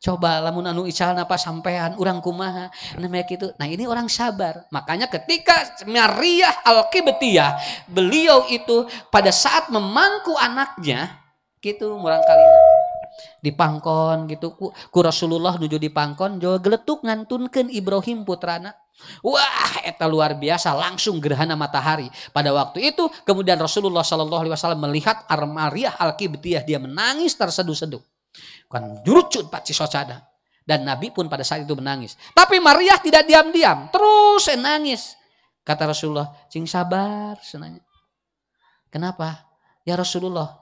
Coba lamun anu icalna apa sampean, urang kumaha. Namanya kitu. Nah, ini orang sabar. Makanya ketika Maria Al-Qibtiyah, beliau itu pada saat memangku anaknya, gitu murang kalina dipangkon gitu ku Rasulullah nuju dipangkon jo geletuk ngantunkeun Ibrahim putrana. Wah, eta luar biasa, langsung gerhana matahari. Pada waktu itu kemudian Rasulullah SAW melihat Maria Al-Qibtiyah, dia menangis terseduh-seduh. Kan jurucut Pak Cisocada. Dan Nabi pun pada saat itu menangis. Tapi Maria tidak diam-diam, terus nangis. Kata Rasulullah, "Cing sabar," senanya. Kenapa? Ya Rasulullah,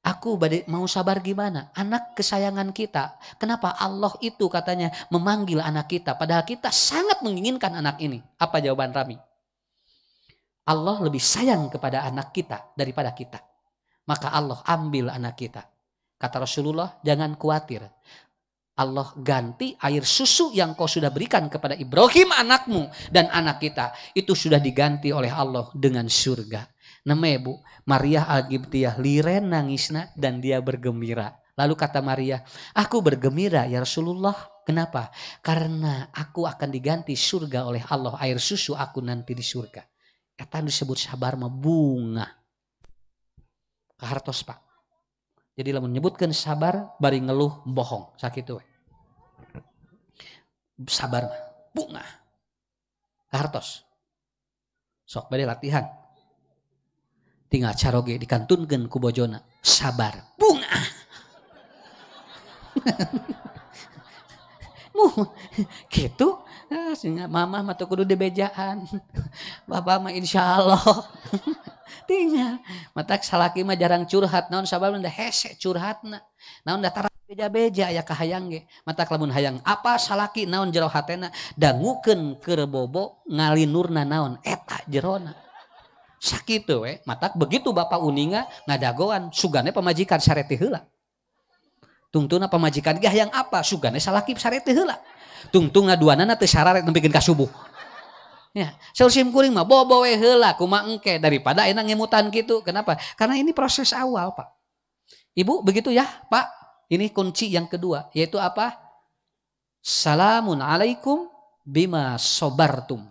aku mau sabar gimana? Anak kesayangan kita. Kenapa Allah itu katanya memanggil anak kita? Padahal kita sangat menginginkan anak ini. Apa jawaban Rami? Allah lebih sayang kepada anak kita daripada kita. Maka Allah ambil anak kita. Kata Rasulullah, jangan khawatir. Allah ganti air susu yang kau sudah berikan kepada Ibrahim anakmu dan anak kita. Itu sudah diganti oleh Allah dengan surga. Namanya Bu, Maria Al-Qibtiyah liren nangisna dan dia bergembira. Lalu kata Maria, aku bergembira ya Rasulullah. Kenapa? Karena aku akan diganti surga oleh Allah. Air susu aku nanti di surga. Eta disebut sabar mah bunga. Kahartos Pak. Jadi lamun menyebutkan sabar bari ngeluh bohong. Sakitu we. Sabar mah bunga. Kahartos. Sok bade latihan. Tinggal caroge dikantunkeun ku bojona. Sabar bunga. Gitu. Mama mah teu kudu dibejaan. Bapak mah insyaallah. Tinggal. Matak salaki mah jarang curhat. Naon sabar mah hese curhatna. Naon da tara beja-beja aya kahayang ge. Matak lamun hayang apa salaki naon jero hatena dangukeun keur bobo ngalinurna naon eta jerona. Sakitu we, matak begitu Bapak uninga ngadagoan sugane pamajikan sareti heula. Tungtungna pamajikan ge hayang apa? Sugane salaki sareti heula. Tungtung ngaduanana teu sararet nepikeun ka subuh. Ya, saur sim kuring mah bobo we heula kumaha engke daripada enak ngemutan kitu. Kenapa? Karena ini proses awal, Pak. Ibu begitu ya Pak. Ini kunci yang kedua, yaitu apa? Salamun alaikum bima sobartum.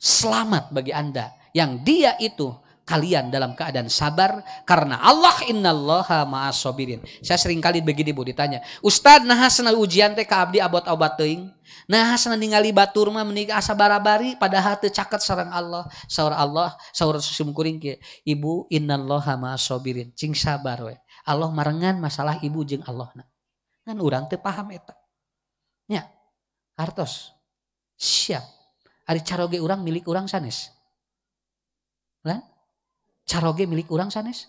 Selamat bagi Anda yang dia itu kalian dalam keadaan sabar karena Allah innallaha ma'as sabirin. Saya sering kali begini Bu ditanya, Ustad nahasna ujian teh ka abdi abot-abot teuing. Nahasna ningali batur mah meuni asa barabari padahal teu caket sareng Allah. Saur susum kuring kieu. Ibu innallaha ma'as sabirin. Cing sabar we. Allah marengan masalah ibu jeung Allahna. Ngan urang teu paham eta. Nya. Hartos. Siap. Ari caroge urang milik urang sanes. Lan? Caroge milik urang sanes?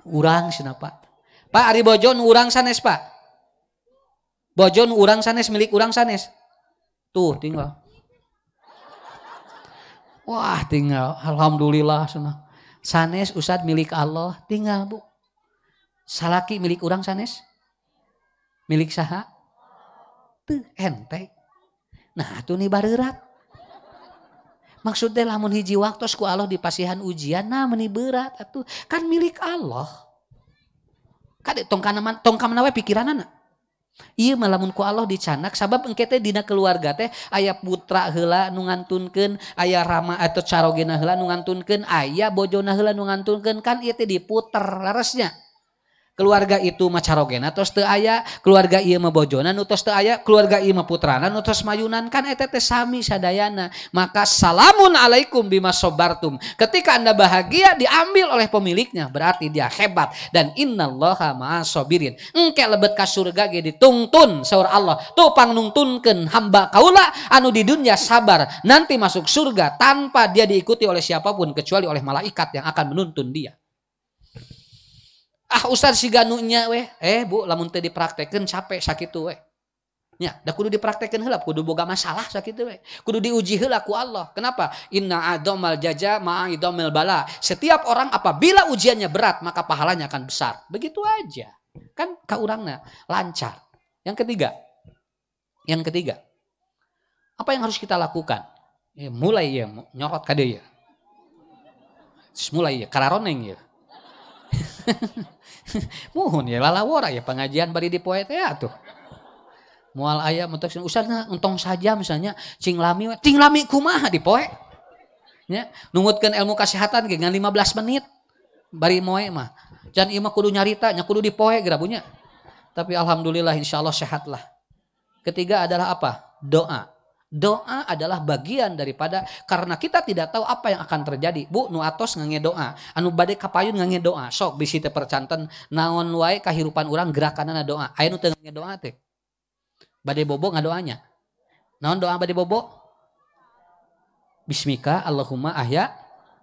Urang cenah Pak. Pak ari bojo nu urang sanes Pak. Bojo nu urang sanes milik urang sanes. Tuh tinggal. Wah tinggal. Alhamdulillah cenah. Sanes Ustad milik Allah tinggal Bu. Salaki milik urang sanes? Milik saha? Tuh ente. Nah tuh nih bareurat. Maksudnya lamun hiji waktu ku Allah dipasihan ujian nah meni berat atuh kan milik Allah. Kade tongkana we pikiranana. Ieu mah lamun ku Allah dicanak sabab engke teh dina keluarga teh aya putra heula nu ngantunkeun, aya rama atau carogena heula nu ngantunkeun, aya bojona heula nu ngantunkeun kan ieu teh diputer laresnya. Keluarga itu mah carogena tos teu aya, keluarga ieu mah bojona nu tos teu aya, keluarga ieu mah putrana nu tos mayunan kan eta teh sami sadayana. Maka salamun alaikum bima sobartum. Ketika Anda bahagia diambil oleh pemiliknya berarti dia hebat dan innallaha ma'as sabirin. Engke lebet ka surga ge ditungtun saur Allah. Tupang nungtunkeun hamba kaula anu di dunia sabar nanti masuk surga tanpa dia diikuti oleh siapapun kecuali oleh malaikat yang akan menuntun dia. Ah Ustaz siga nunya we. Bu lamun teu dipraktekeun capek sakitu we. Nya, da kudu dipraktekeun heula, kudu boga masalah sakitu we. Kudu diuji heula ku Allah. Kenapa? Inna adamal jaza ma'a idamil bala. Setiap orang apabila ujiannya berat, maka pahalanya akan besar. Begitu aja. Kan ka urangna lancar. Yang ketiga. Apa yang harus kita lakukan? Mulai ya nyorot ka dieu. Mulai ya kararoneng ya. Muhun ya lalawora ya pengajian bari di poe teh atuh. Moal aya mentok usahna untong saja misalnya cing lami kumaha di poe. Nya nungutkeun ilmu kesehatan ge ngan 15 menit bari moe mah. Jan ieu mah kudu nyarita nya kudu di poe gerabunya. Tapi alhamdulillah insyaallah sehatlah. Ketiga adalah apa? Doa. Doa adalah bagian daripada karena kita tidak tahu apa yang akan terjadi. Bu, nu atos ngange doa, anu bade kapayun ngange doa. Sok bisi teh percanten naon wae kahirupan urang gerakanana doa. Aya nu teu ngange doa teh. Bade bobo ngadoanya. Naon doa bade bobo? Bismika Allahumma ahya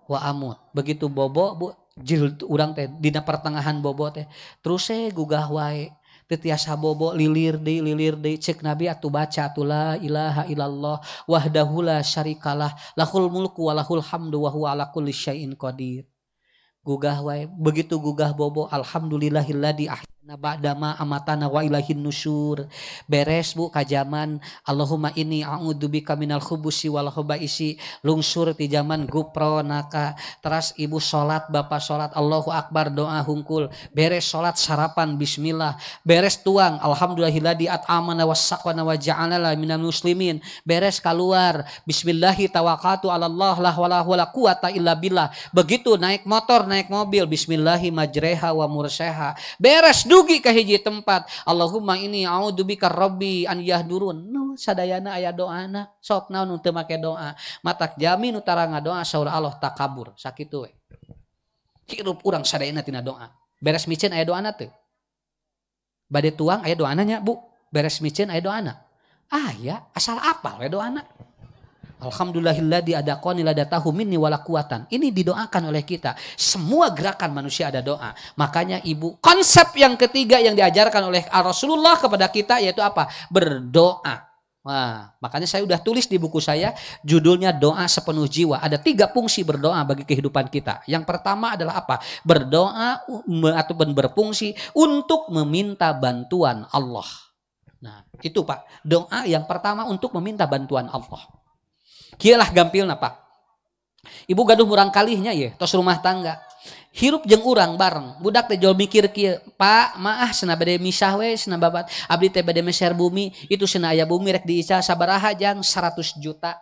wa amut. Begitu bobo, Bu, jil urang teh dina pertengahan bobo teh terus gugah wae. Tetiasa bobo lilir deui cek Nabi atuh baca atuh la ilaha illallah wahdahu la syarikalah lahul mulku wa lahul hamdu wa huwa ala kulli syai'in qadir. Gugah wae begitu gugah bobo alhamdulillahilladzi ahyana ba'dama amatana wa ilaihin nusyur. Beres Bu kajaman Allahumma inni a'udzubika minal khubusi wal khabaisi lungsur ti zaman gupro naka. Teras ibu salat bapak salat Allahu akbar doa hungkul. Beres salat sarapan bismillah. Beres tuang alhamdulillahilladzi at'amana wassaqana wa ja'alana minal muslimin. Beres keluar bismillahi tawakkaltu 'alallah la haula wala quwata illa billah. Begitu naik motor naik mobil bismillahi majreha wa mursaha. Beres dugi ke hiji tempat Allahumma inni a'udzubika rabbi an yahdurun. Nu sadayana aya doana sok naon nu teu make doa matak jami nu tara ngadoa saur Allah takabur sakitu we. Hirup urang sadayana tina doa. Beres micen aya doana teu? Bade tuang aya doana nya Bu. Beres micen aya doana. Aya asal apal we doana. Alhamdulillahilladzi adaqani ladatahu minni wala quwatan. Ini didoakan oleh kita. Semua gerakan manusia ada doa. Makanya ibu, konsep yang ketiga yang diajarkan oleh Rasulullah kepada kita yaitu apa? Berdoa. Wah, makanya saya udah tulis di buku saya judulnya Doa Sepenuh Jiwa. Ada 3 fungsi berdoa bagi kehidupan kita. Yang pertama adalah apa? Berdoa atau berfungsi untuk meminta bantuan Allah. Nah, itu Pak. Doa yang pertama untuk meminta bantuan Allah. Kialah gampilna Pak. Ibu gaduh murang kalihnya ya, tos rumah tangga. Hirup jeung urang bareng. Budak teh jol mikir kieu, Pak, maah cenah bade misah we cenah babat. Abdi teh bade meser bumi, itu cenah aya bumi rek diica sabaraha jang 100 juta.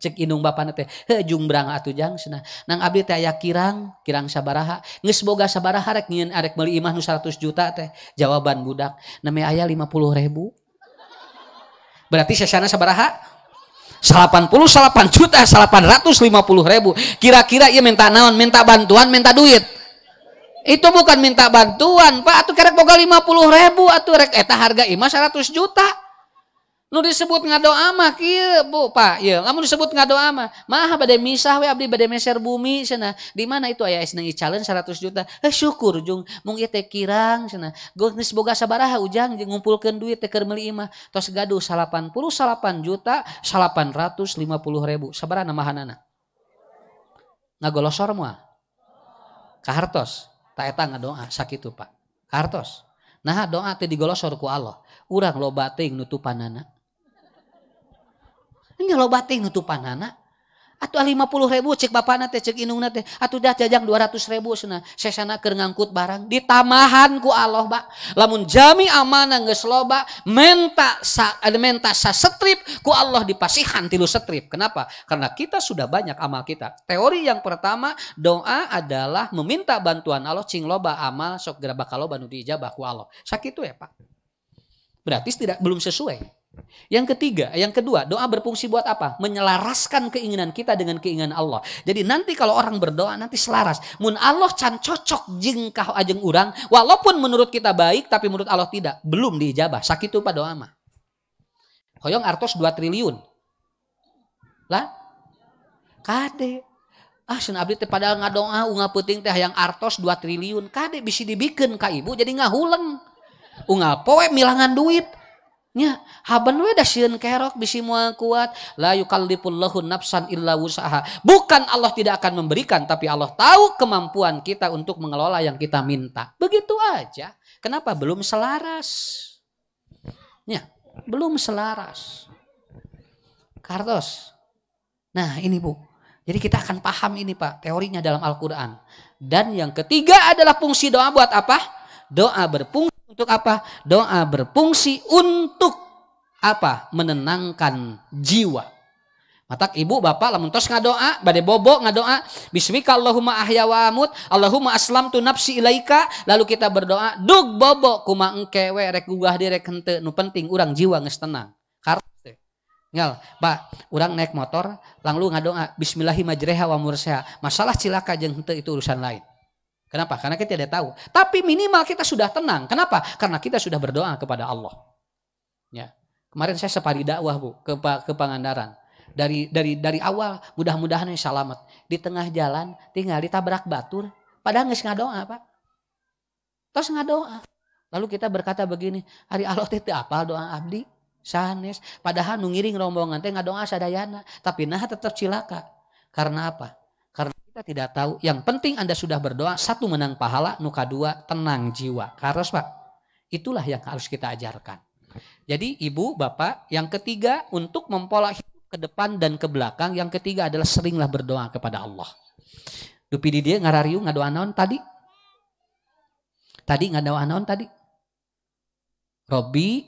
Cek indung bapana teh, heuh jumbrang atuh jang cenah. Nang abdi teh aya kirang sabaraha. Geus boga sabaraha rek nyieun arek meuli imah nu 100 juta teh. Jawaban budak, name aya 50.000. Berarti sesana sabaraha? 88 juta 850.000. Kira-kira ieu minta naon? Minta bantuan, minta duit. Itu bukan minta bantuan, Pak. Atuh kerek boga 50.000 atuh rek eta harga imah 100 juta. Nu disebut ngadoa mah kieu, Bu, Pak. Ieu, lamun disebut ngadoa mah, mah bade misah we abdi bade meser bumi cenah. Di mana itu aya esna icaleun 100 juta. Syukur jeung mung ieu teh kirang cenah. Geus boga sabaraha ujang jeung ngumpulkeun duit teh keur meuli imah. Tos gaduh 88 juta 850.000. Sabaraha namahanana? Ngagolosor moal. Kahartos. Tak eta ngadoa sakitu, Pak. Kahartos. Nah doa teh digolosor ku Allah. Urang loba teuing nutupanana. Nya loba teuing nutupanana. Atuh 50.000 cek bapana teh cek indungna teh. Atuh dah jajang 200.000 cenah. Sesana keur ngangkut barang ditamahan ku Allah, Pak. Lamun jami amanah geus loba menta sastrip ku Allah dipasihan 3 strip. Kenapa? Karena kita sudah banyak amal kita. Teori yang pertama, doa adalah meminta bantuan Allah cing loba amal sok geura bakal loba nu diijabah ku Allah. Sakitu ya, Pak. Berarti belum sesuai. Yang kedua, doa berfungsi buat apa? Menyelaraskan keinginan kita dengan keinginan Allah. Jadi nanti kalau orang berdoa nanti selaras. Mun Allah can cocok jeung ka ajeng urang, walaupun menurut kita baik tapi menurut Allah tidak, belum diijabah. Sakitu Pak doa mah. Hoyong artos 2 triliun. Lah? Kade. Cenah abdi teh padahal ngadoa unggah peuting teh hayang artos 2 triliun. Kade bisi dibikeun ka ibu jadi ngahuleng. Unggal poe milangan duit nya haban we da sieun kerok bisi moal kuat la yukallifullahu nafsan illa wusaha. Bukan Allah tidak akan memberikan, tapi Allah tahu kemampuan kita untuk mengelola yang kita minta. Begitu aja. Kenapa belum selaras? Nya belum selaras. Kartos. Nah ini Bu, jadi kita akan paham ini Pak teorinya dalam Al-Quran. Dan yang ketiga adalah fungsi doa buat apa? Doa berfungsi untuk apa? Doa berfungsi untuk apa? Menenangkan jiwa. Matak ibu bapak lamun tos ngadoa, bade bobo ngadoa, bismika Allahumma ahya wa amut, Allahumma aslamtu nafsi ilaika, lalu kita berdoa, dug bobo kumaha engke we rek gugah di rek henteu, nu penting urang jiwa geus tenang. Kartos teh. Ngal, Pak, urang naik motor, langlu ngadoa, bismillahi majreha wa mursaha. Masalah cilaka jeung henteu itu urusan lain. Kenapa? Karena kita tidak tahu. Tapi minimal kita sudah tenang. Kenapa? Karena kita sudah berdoa kepada Allah. Ya. Kemarin saya separi dakwah Bu ke Pangandaran. Dari awal mudah-mudahan selamat. Di tengah jalan tinggal ditabrak batur. Padahal geus ngadoa Pak. Terus ngadoa. Lalu kita berkata begini, hari Allah teh teu apal doa abdi. Sanes. Padahal nu ngiring rombongan teh ngadoa sadayana. Tapi nah tetap cilaka. Karena apa? Karena kita tidak tahu. Yang penting Anda sudah berdoa. 1 menang pahala. Nu kedua tenang jiwa. Karos Pak. Itulah yang harus kita ajarkan. Jadi ibu bapak. Yang ketiga untuk mempola hidup ke depan dan ke belakang. Yang ketiga adalah seringlah berdoa kepada Allah. Dupi di dia ngarariu ngadoa naon tadi? Tadi ngadoa naon tadi? Robbi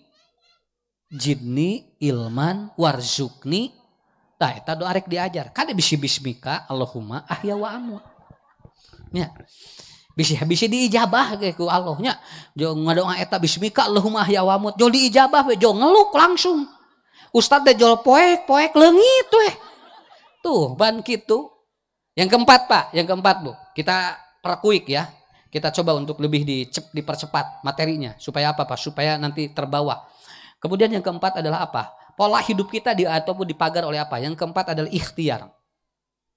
jidni ilman warzukni. Tah eta doa rek diajar. Kade bisi bismika Allahumma ahya wa amut. Nya. Bisi diijabah ge ku Allah nya. Jo ngadoa eta bismika Allahumma ahya wa amut. Jo diijabah we, jo ngeluk langsung. Ustad teh jol poek leungit we. Tuh ban kitu. Yang keempat Pak, Bu. Kita perkuik ya. Kita coba untuk lebih dipercepat materinya supaya apa Pak? Supaya nanti terbawa. Kemudian yang keempat adalah apa? Pola hidup kita ataupun dipagar oleh apa? Yang keempat adalah ikhtiar.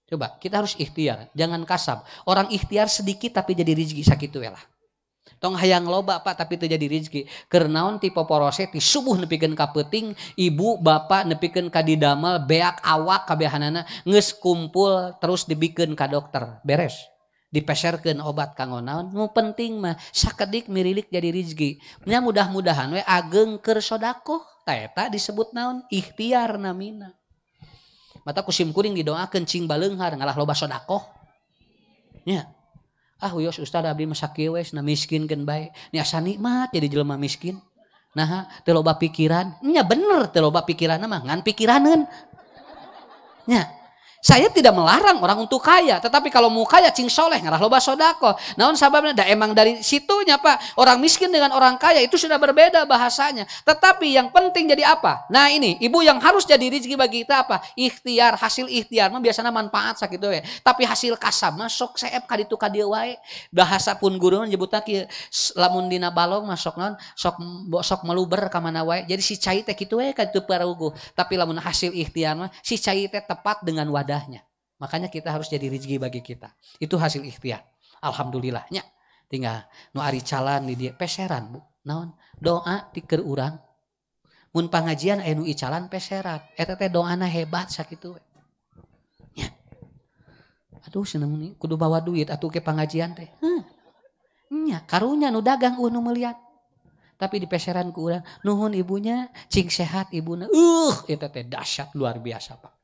Coba kita harus ikhtiar, jangan kasab. Orang ikhtiar sedikit tapi jadi rezeki sakitu we lah. Tong hayang loba Pak tapi teu jadi rezeki. Keur naon ti poporose ti subuh nepikeun ka peuting, ibu bapak nepikeun ka didamel, beak awak kabehanana geus kumpul terus dibikeun ka dokter. Beres. Dipeserkeun obat kanggo naon? Nu penting mah sakedik mirilik jadi rezeki. Nya mudah-mudahan we ageng keur sedekah. Eta disebut naon? Ikhtiar namina. Mata kusim kuring didoakeun cing baleunghar ngalah loba sedekah. Nya. Ah wios ustad abdi mah sakieu we na miskinkeun bae. Ni asa nikmat jadi jelema miskin. Nah, teu loba pikiran. Nya bener teu loba pikiranna mah ngan pikiraneun. Nya. Saya tidak melarang orang untuk kaya, tetapi kalau mau kaya cing soleh ngarah loba sodako. Naon sababna? Da emang dari situnya Pak, orang miskin dengan orang kaya itu sudah berbeda bahasanya. Tetapi yang penting jadi apa? Nah ini, ibu yang harus jadi rezeki bagi kita apa? Ikhtiar, hasil ikhtiar mah biasanya manfaat sakitu we. Tapi hasil kasab mah sok seep ka ditu ka dieu wae. Bahasa pun guru nyebutna kieu, lamun dina balong mah sok naon? Sok meluber ka mana wae. Jadi si cai teh kitu we ka ditu paruguh. Tapi lamun hasil ikhtiar mah si cai teh tepat dengan wadahnya. Makanya kita harus jadi rezeki bagi kita. Itu hasil ikhtiar. Alhamdulillahnya. Tinggal nu ari calan di dia peseran Bu. Naon? Doa ti keur urang. Mun pangajian aya nu icalan peseran. Eta teh doana hebat sakitu we. Nya. Aduh seneng nih kudu bawa duit atuh ke pangajian teh. Nya karunya nu dagang nu meuli. Tapi di peseran ku urang, nuhun ibunya, cing sehat ibuna. Eta teh dahsyat luar biasa Pak.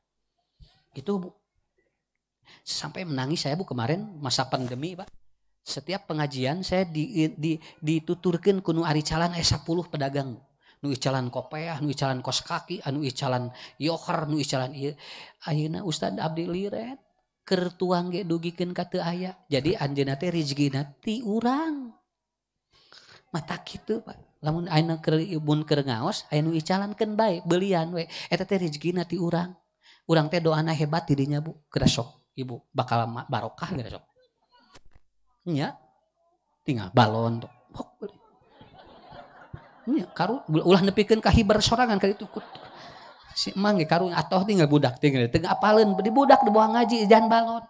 Itu Bu. Sampai menangis saya Bu kemarin masa pandemi Pak. Setiap pengajian saya dituturkeun ku nu ari calan 10 pedagang. Nu icalan kopeah, nu icalan kos kaki, anu icalan yoher, nu icalan ieu. Ayeuna Ustad abdi liret keur tuang ge dugikeun ka teu aya. Jadi anjeunna teh rezekina ti urang. Mata kitu Pak. Lamun ayeuna keur ibun keur ngaos, aya nu icalankeun bae beulian we. Eta teh rezekina ti urang. Urang teh doana hebat didinya Bu. Geura sok ibu bakal barokah geura sok. Nya. Tinggal balon tuh. Nya karu ulah nepikeun ka hibar sorangan ka ditu. Si emang ge karu atoh tinggal budak tinggal teu apaleun di budak di bawah ngaji jan balon.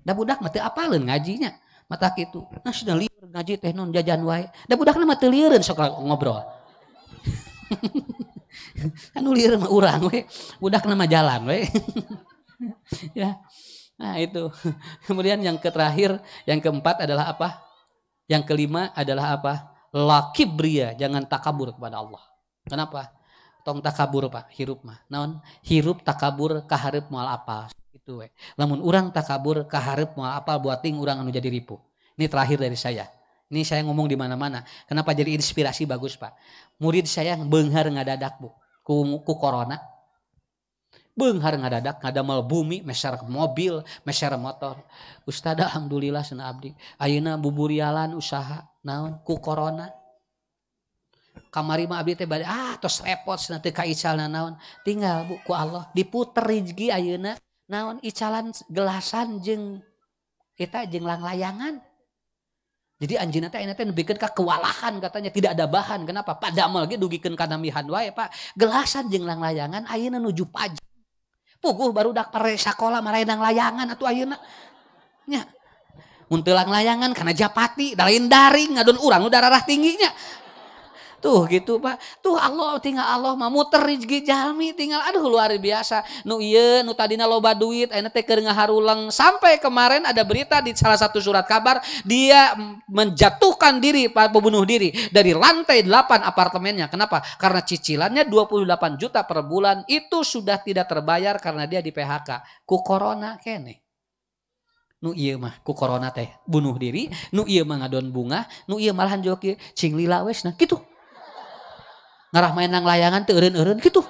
Da budak mah teu apaleun ngajinya. Mata kitu. Nah sudah lieur ngaji teh non jajan wae. Da budakna mah teu lieureun sok ngobrol. Anu lieur mah urang we, budak nama jalan we. Ya. Nah itu. Kemudian yang terakhir, yang keempat adalah apa? Yang kelima adalah apa? La kibria, jangan takabur kepada Allah. Kenapa? Tong takabur Pak, hirup mah. Naon? Hirup takabur kahareup moal apal. Itu we. Lamun urang takabur kahareup moal apal buat ting urang anu jadi ripuh. Ini terakhir dari saya. Ini saya ngomong di mana-mana. Kenapa jadi inspirasi bagus Pak? Murid saya beunghar ngadadak Bu. Ku corona. Beunghar ngadadak ngadamel bumi, meser mobil, meser motor. Ustad alhamdulillah cenah abdi. Ayeuna buburialan usaha naon ku corona. Kamari mah abdi teh bade tos repot cenah teu kaicalna naon. Tinggal Bu ku Allah diputer rezeki ayeuna naon icalan gelasan jeung eta jeung langlayangan. Jadi anjeunna teh ayeuna teh nebikeun ka kewalahan katanya tidak ada bahan. Kenapa? Pak damel ge dugikeun ka namihan wae Pak. Gelasan jeung langlayangan ayeuna nuju pajak. Puguh barudak pare sakola maraedang layangan atuh ayeuna. Nya. Mun teu langlayangan kana japati da lain daring ngadon urang nu dararah tingginya. Tuh gitu Pak. Tuh Allah tinggal Allah mah muter rezeki jalmi tinggal aduh luar biasa. Nu ieu nu tadina loba duit ayeuna teh keur ngaharulang sampai kemarin ada berita di salah satu surat kabar dia menjatuhkan diri Pak membunuh diri dari lantai 8 apartemennya. Kenapa? Karena cicilannya 28 juta per bulan itu sudah tidak terbayar karena dia di PHK. Ku corona kene. Nu ieu mah ku corona teh bunuh diri, nu ieu mah ngadon bunga, nu ieu malahan jok ieu cing lila wes nah kitu. Ngarah main nang layangan teu eureun-eureun kitu.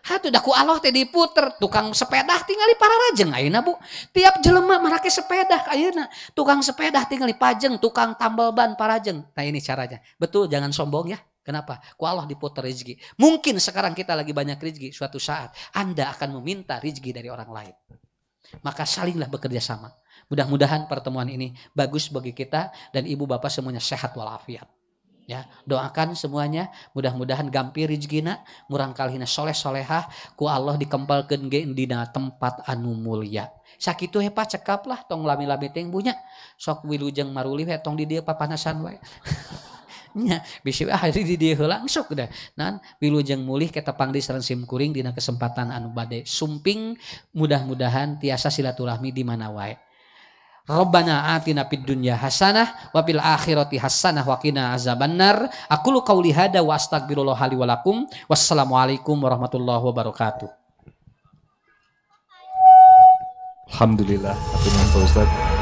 Hatuh da ku Allah teh diputer, tukang sepeda tinggal di pararajeng ayeuna Bu. Tiap jelema make sepeda ayeuna, tukang sepeda tinggal di pajeng, tukang tambal ban parajeng. Nah ini caranya. Betul jangan sombong ya. Kenapa? Ku Allah diputer rezeki. Mungkin sekarang kita lagi banyak rezeki, suatu saat Anda akan meminta rezeki dari orang lain. Maka salinglah bekerja sama. Mudah-mudahan pertemuan ini bagus bagi kita dan ibu bapak semuanya sehat walafiat. Ya, doakan semuanya mudah-mudahan gampir rezekina, murang kalihina soleh-solehah ku Allah dikempalkeun ge dina tempat anu mulia. Sakitu he Pak cekap lah tong lami-lami teh bunya. Sok wilujeng maruli we tong di dieu papanasan wae. Nya bisi hari di dieu heula sok dah. Nan wilujeng mulih ke tepang di sareng sim kuring dina kesempatan anu bade sumping mudah-mudahan tiasa silaturahmi di mana wae. Rabbana atina fid dunya hasanah wa fil akhirati hasanah wa qina azabannar. Aqulu qauli hada wa astaghfirullah li wa lakum. Wassalamualaikum warahmatullahi wabarakatuh. Alhamdulillah, hatunun Pak Ustadz.